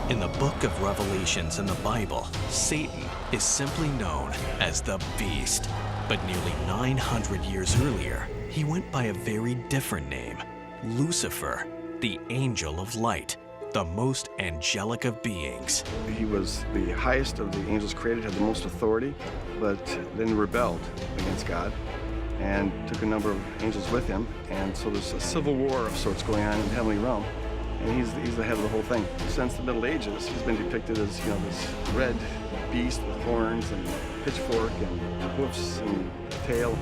In the book of Revelations in the Bible, Satan is simply known as the Beast. But nearly 900 years earlier, he went by a very different name, Lucifer, the angel of light, the most angelic of beings. He was the highest of the angels created, had the most authority, but then rebelled against God and took a number of angels with him. And so there's a civil war of sorts going on in the heavenly realm. And he's the head of the whole thing. Since the Middle Ages, he's been depicted as, this red beast with horns and pitchfork and hoofs and tail.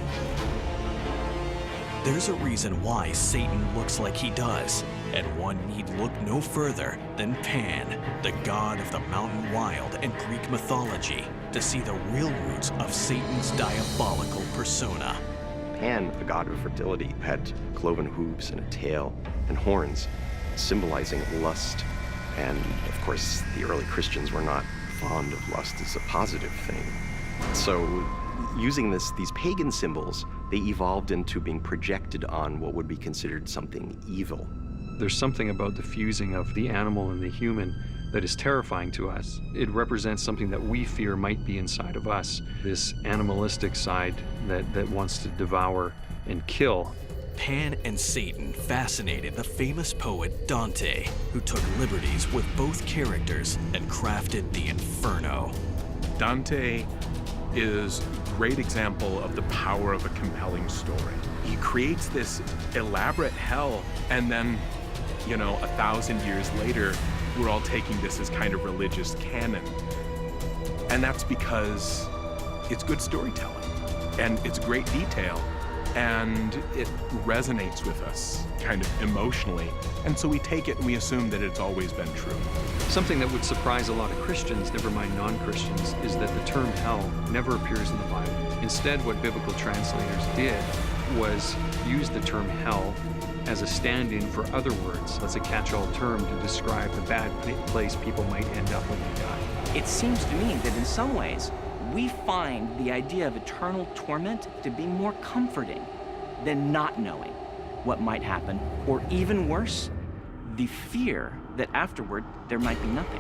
There's a reason why Satan looks like he does, and one need look no further than Pan, the god of the mountain wild and Greek mythology, to see the real roots of Satan's diabolical persona. Pan, the god of fertility, had cloven hooves and a tail and horns, symbolizing lust. And of course, the early Christians were not fond of lust as a positive thing. So using these pagan symbols, they evolved into being projected on what would be considered something evil. There's something about the fusing of the animal and the human that is terrifying to us. It represents something that we fear might be inside of us, this animalistic side that wants to devour and kill. Pan and Satan fascinated the famous poet Dante, who took liberties with both characters and crafted the Inferno. Dante is a great example of the power of a compelling story. He creates this elaborate hell, and then, 1,000 years later, we're all taking this as kind of religious canon. And that's because it's good storytelling, and it's great detail, and it resonates with us kind of emotionally. And so we take it and we assume that it's always been true. Something that would surprise a lot of Christians, never mind non-Christians, is that the term hell never appears in the Bible. Instead, what biblical translators did was use the term hell as a stand-in for other words, as a catch-all term to describe the bad place people might end up when they die. It seems to me that in some ways, we find the idea of eternal torment to be more comforting than not knowing what might happen, or even worse, the fear that afterward there might be nothing.